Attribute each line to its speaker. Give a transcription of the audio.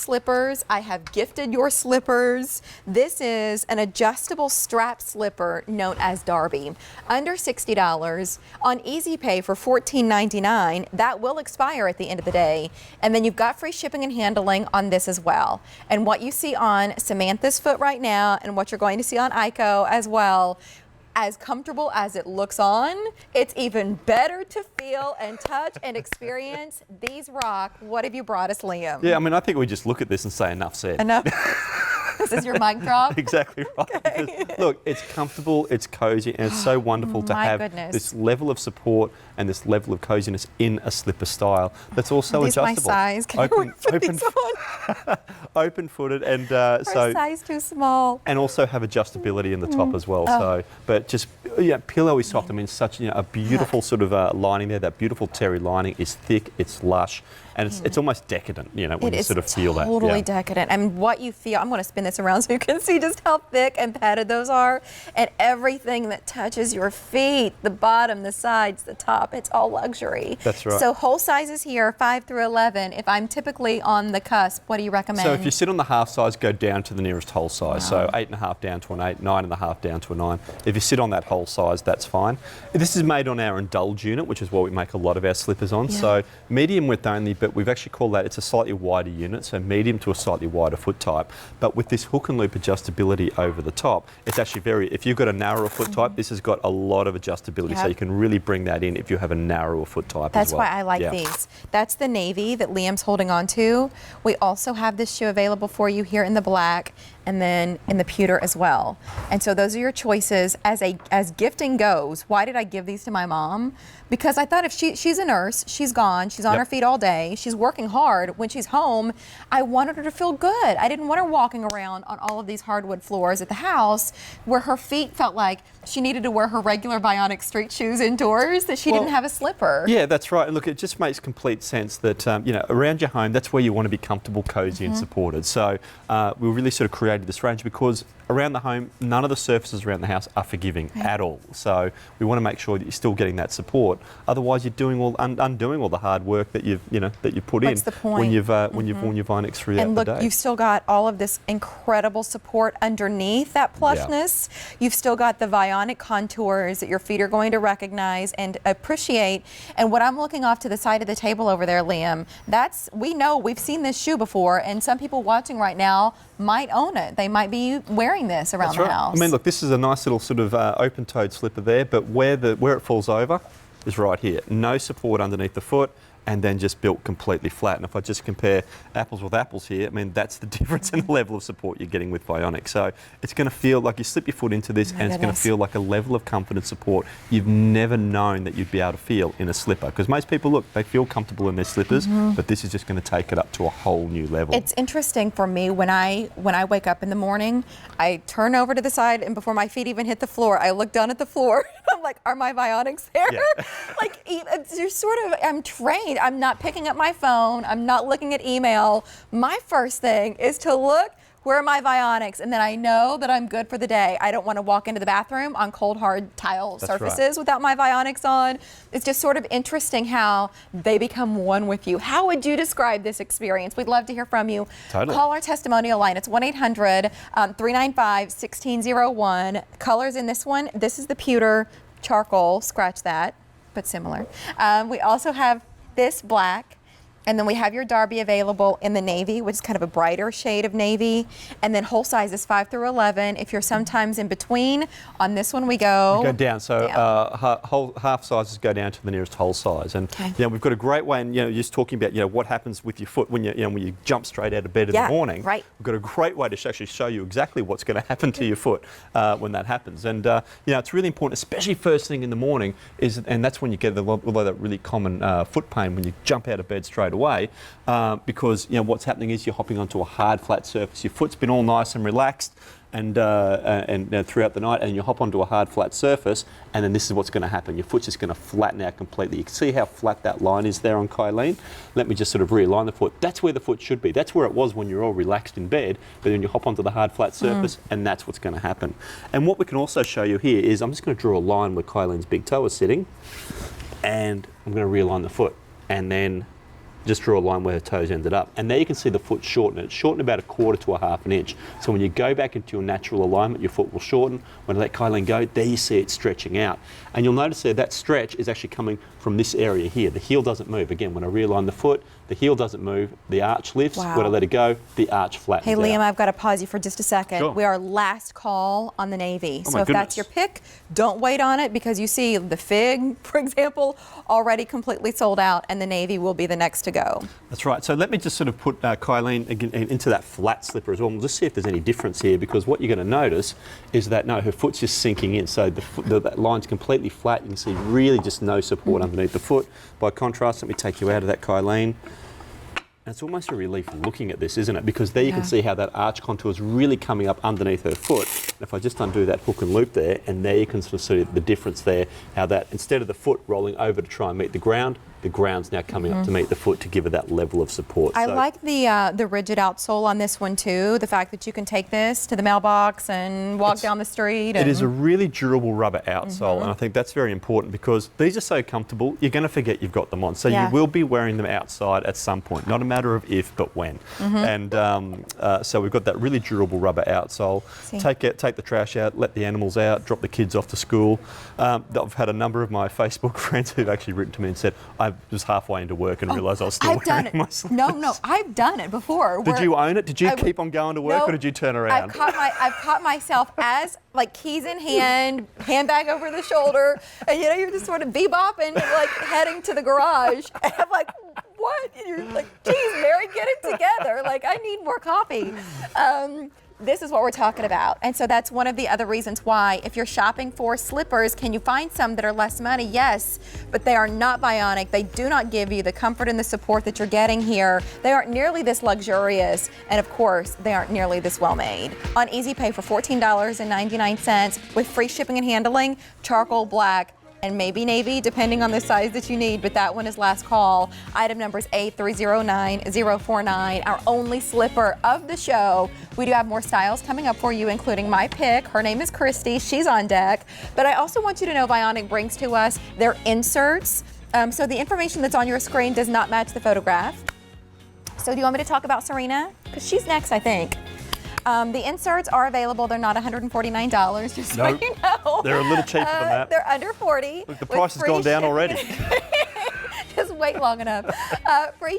Speaker 1: slippers. I have gifted your slippers. This is an adjustable strap slipper known as Darby. Under $60 on Easy Pay for $14.99. That will expire at the end of the day. And then you've got free shipping and handling on this as well. And what you see on Samantha's foot right now and what you're going to see on Aiko as well, as comfortable as it looks on, it's even better to feel and touch and experience. These rock. What have you brought us, Liam?
Speaker 2: Yeah, I mean, I think we just look at this and say enough said.
Speaker 1: Enough. This is your mic drop?
Speaker 2: Exactly right.
Speaker 1: Okay.
Speaker 2: Because, look, it's comfortable, it's cozy, and it's so wonderful to have this level of support and this level of coziness in a slipper style that's also adjustable.
Speaker 1: These my size. Can you put these on?
Speaker 2: Open-footed and
Speaker 1: so size too small.
Speaker 2: And also have adjustability in the top as well. So, but just pillowy soft. I mean, such a beautiful sort of lining there. That beautiful terry lining is thick, it's lush, and it's almost decadent. When you sort of feel that.
Speaker 1: Totally decadent. And what you feel, I'm going to spin this around so you can see just how thick and padded those are, and everything that touches your feet, the bottom, the sides, the top, it's all luxury.
Speaker 2: That's right.
Speaker 1: So whole sizes here, 5 through 11. If I'm typically on the cusp, what do you recommend?
Speaker 2: So if you sit on the half size, go down to the nearest whole size. So 8.5 down to an 8, 9.5 down to a 9. If you sit on that whole size, that's fine. This is made on our indulge unit, which is what we make a lot of our slippers on. Yeah. So medium width only, but we've actually called that, it's a slightly wider unit, so medium to a slightly wider foot type. But with this hook and loop adjustability over the top, it's actually if you've got a narrower foot type, this has got a lot of adjustability, so you can really bring that in if you have a narrower foot type as well.
Speaker 1: That's why I like these. That's the navy that Liam's holding on to. We also have this shoe available for you here in the black, and then in the pewter as well. And so those are your choices. As gifting goes, why did I give these to my mom? Because I thought if she's a nurse, she's gone, she's on her feet all day, she's working hard. When she's home, I wanted her to feel good. I didn't want her walking around on all of these hardwood floors at the house where her feet felt like she needed to wear her regular Vionic street shoes indoors, that she didn't have a slipper.
Speaker 2: Yeah, that's right. And look, it just makes complete sense that, around your home, that's where you want to be comfortable, cozy and supported. So we really sort of created this range because around the home, none of the surfaces around the house are forgiving at all. So we want to make sure that you're still getting that support. Otherwise, you're doing undoing all the hard work that you've put in when you've worn your Vionics throughout the day.
Speaker 1: And look, you've still got all of this incredible support underneath that plushness. You've still got the Vionic contours that your feet are going to recognize and appreciate. And what I'm looking off to the side of the table over there, Liam, we've seen this shoe before, and some people watching right now might own it. They might be wearing this around the house.
Speaker 2: I mean, look, this is a nice little sort of open-toed slipper there, but where it falls over is right here. No support underneath the foot, and then just built completely flat. And if I just compare apples with apples here, I mean, that's the difference in the level of support you're getting with Vionic. So it's going to feel like you slip your foot into this, and it's going to feel like a level of comfort and support you've never known that you'd be able to feel in a slipper. Because most people, look, they feel comfortable in their slippers, but this is just going to take it up to a whole new level.
Speaker 1: It's interesting for me when I wake up in the morning, I turn over to the side, and before my feet even hit the floor, I look down at the floor. I'm like, are my Vionics there? Yeah. I'm trained. I'm not picking up my phone. I'm not looking at email. My first thing is to look, where are my Vionics? And then I know that I'm good for the day. I don't want to walk into the bathroom on cold, hard tile surfaces without my Vionics on. It's just sort of interesting how they become one with you. How would you describe this experience? We'd love to hear from you.
Speaker 2: Totally.
Speaker 1: Call our testimonial line. It's 1-800-395-1601. Colors in this one. This is the pewter charcoal. Scratch that, but similar. We also have this black. And then we have your Darby available in the navy, which is kind of a brighter shade of navy. And then whole sizes 5 through 11. If you're sometimes in between, on this one we go
Speaker 2: down. So half sizes go down to the nearest whole size. And we've got a great way. And just talking about what happens with your foot when you jump straight out of bed in the morning.
Speaker 1: Right.
Speaker 2: We've got a great way to actually show you exactly what's going to happen to your foot when that happens. And it's really important, especially first thing in the morning, and that's when you get a lot of that really common foot pain when you jump out of bed straight away, because what's happening is you're hopping onto a hard flat surface. Your foot's been all nice and relaxed and throughout the night, and you hop onto a hard flat surface, and then this is what's going to happen. Your foot's just going to flatten out completely. You can see how flat that line is there on Kylene. Let me just sort of realign the foot. That's where the foot should be. That's where it was when you're all relaxed in bed, but then you hop onto the hard flat surface, and that's what's going to happen. And what we can also show you here is, I'm just going to draw a line where Kylene's big toe is sitting, and I'm going to realign the foot, and then just draw a line where her toes ended up. And there you can see the foot shorten. It's shortened about 1/4 to 1/2 inch. So when you go back into your natural alignment, your foot will shorten. When I let Kylene go, there you see it stretching out. And you'll notice there that stretch is actually coming from this area here. The heel doesn't move. Again, when I realign the foot, the heel doesn't move, the arch lifts.
Speaker 1: Wow.
Speaker 2: When I let it go, the arch flattens
Speaker 1: Hey, Liam,
Speaker 2: out.
Speaker 1: I've got to pause you for just a second.
Speaker 2: Sure.
Speaker 1: We are last call on the Navy.
Speaker 2: Oh
Speaker 1: So
Speaker 2: my
Speaker 1: if that's
Speaker 2: goodness.
Speaker 1: your pick, don't wait on it because you see the Fig, for example, already completely sold out, and the Navy will be the next to go.
Speaker 2: That's right. So let me just sort of put Kylene again into that flat slipper as well. We'll just see if there's any difference here, because what you're going to notice is that, no, her foot's just sinking in. So that line's completely flat. You can see really just no support underneath the foot. By contrast, let me take you out of that, Kylene. And it's almost a relief looking at this, isn't it? Because there you can see how that arch contour is really coming up underneath her foot. And if I just undo that hook and loop there, and there you can sort of see the difference there, how that instead of the foot rolling over to try and meet the ground's now coming up to meet the foot to give her that level of support.
Speaker 1: I like the rigid outsole on this one too. The fact that you can take this to the mailbox and walk down the street.
Speaker 2: It is a really durable rubber outsole, and I think that's very important because these are so comfortable, you're going to forget you've got them on. So you will be wearing them outside at some point, not a matter of if, but when. And so we've got that really durable rubber outsole. Take the trash out, let the animals out, drop the kids off to school. I've had a number of my Facebook friends who've actually written to me and said, I was halfly into work and realised I was still wearing my slippers.
Speaker 1: No, I've done it before.
Speaker 2: Did you own it? Did you keep on going to work, or did you turn around?
Speaker 1: I've caught myself as like keys in hand, handbag over the shoulder, and you're just sort of bebopping, like heading to the garage. And I'm like, what? And you're like, geez, Mary, get it together. Like, I need more coffee. This is what we're talking about. And so that's one of the other reasons why, if you're shopping for slippers, can you find some that are less money? Yes, but they are not Vionic. They do not give you the comfort and the support that you're getting here. They aren't nearly this luxurious. And of course, they aren't nearly this well made. On Easy Pay for $14.99 with free shipping and handling, charcoal black, and maybe navy, depending on the size that you need, but that one is last call. Item number is A309049, our only slipper of the show. We do have more styles coming up for you, including my pick. Her name is Christy. She's on deck. But I also want you to know Vionic brings to us their inserts. So the information that's on your screen does not match the photograph. So do you want me to talk about Serena? Because she's next, I think. The inserts are available. They're not $149, just so you know.
Speaker 2: They're a little cheaper than that.
Speaker 1: They're under $40.
Speaker 2: Look, the price has gone down already.
Speaker 1: Just wait long enough. Free